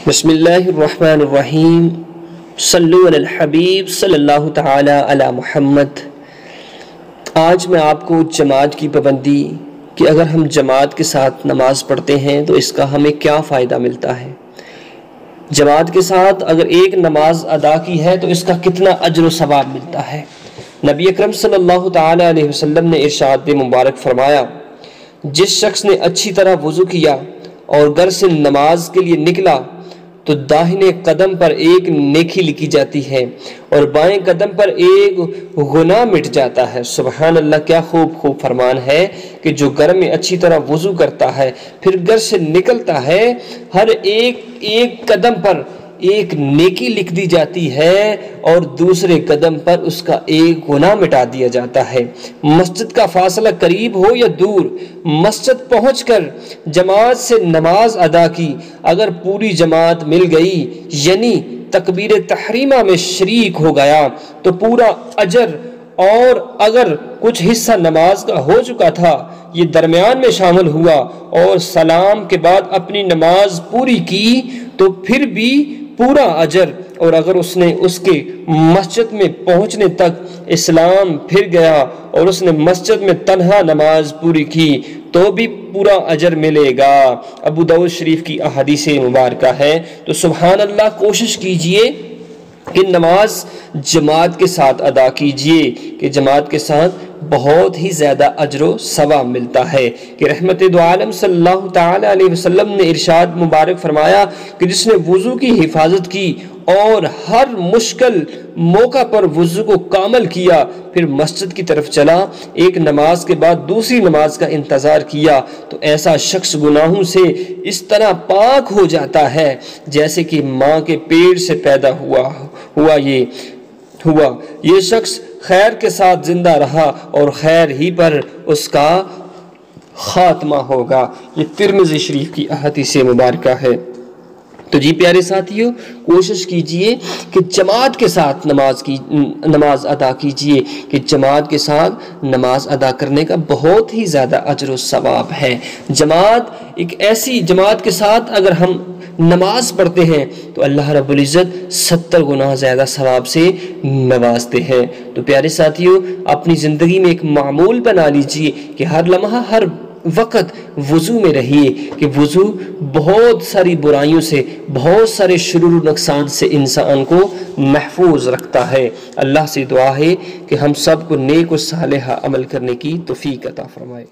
بسم اللہ الرحمن الرحیم صلو علی الحبیب صلی اللہ تعالی علی محمد۔ آج میں آپ کو جماعت کی پابندی کہ اگر ہم جماعت کے ساتھ نماز پڑھتے ہیں تو اس کا ہمیں کیا فائدہ ملتا ہے، جماعت کے ساتھ اگر ایک نماز ادا کی ہے تو اس کا کتنا اجر و ثواب ملتا ہے۔ نبی اکرم صلی اللہ تعالی علیہ وسلم نے ارشاد مبارک فرمایا، جس شخص نے اچھی طرح وضو کیا اور گھر سے نماز کے لیے نکلا تو داہنے قدم پر ایک نیکی لکھی جاتی ہے اور بائیں قدم پر ایک گناہ مٹ جاتا ہے۔ سبحان اللہ، کیا خوب فرمان ہے کہ جو گھر میں اچھی طرح وضو کرتا ہے پھر گھر سے نکلتا ہے، ہر ایک قدم پر ایک نیکی لکھ دی جاتی ہے اور دوسرے قدم پر اس کا ایک گناہ مٹا دیا جاتا ہے۔ مسجد کا فاصلہ قریب ہو یا دور، مسجد پہنچ کر جماعت سے نماز ادا کی، اگر پوری جماعت مل گئی یعنی تکبیر تحریمہ میں شریک ہو گیا تو پورا اجر، اور اگر کچھ حصہ نماز کا ہو چکا تھا یہ درمیان میں شامل ہوا اور سلام کے بعد اپنی نماز پوری کی تو پھر بھی پورا اجر، اور اگر اس نے اس کے مسجد میں پہنچنے تک اسلام پھر گیا اور اس نے مسجد میں تنہا نماز پوری کی تو بھی پورا اجر ملے گا۔ ابو داؤد شریف کی احادیث مبارکہ ہے۔ تو سبحان اللہ، کوشش کیجئے کہ نماز جماعت کے ساتھ ادا کیجئے کہ جماعت کے ساتھ بہت ہی زیادہ اجر و ثواب ملتا ہے۔ کہ رحمت دو عالم صلی اللہ تعالی علیہ وسلم نے ارشاد مبارک فرمایا کہ جس نے وضو کی حفاظت کی اور ہر مشکل موقع پر وضو کو کامل کیا، پھر مسجد کی طرف چلا، ایک نماز کے بعد دوسری نماز کا انتظار کیا، تو ایسا شخص گناہوں سے اس طرح پاک ہو جاتا ہے جیسے کہ ماں کے پیٹ سے پیدا ہوا یہ شخص خیر کے ساتھ زندہ رہا اور خیر ہی پر اس کا خاتمہ ہوگا۔ یہ ترمذی شریف کی احادیث مبارکہ ہے۔ تو جی پیارے ساتھیوں، کوشش کیجئے کہ جماعت کے ساتھ نماز ادا کیجئے کہ جماعت کے ساتھ نماز ادا کرنے کا بہت ہی زیادہ اجر و ثواب ہے۔ جماعت کے ساتھ اگر ہم نماز پڑھتے ہیں تو اللہ رب العزت 70 گنا زیادہ ثواب سے نوازتے ہیں۔ تو پیارے ساتھیوں، اپنی زندگی میں ایک معمول بنا لیجئے کہ ہر لمحہ ہر وقت وضو میں رہیے کہ وضو بہت ساری برائیوں سے، بہت سارے شرور و نقصان سے انسان کو محفوظ رکھتا ہے۔ اللہ سے دعا ہے کہ ہم سب کو نیک و صالح عمل کرنے کی توفیق عطا فرمائے۔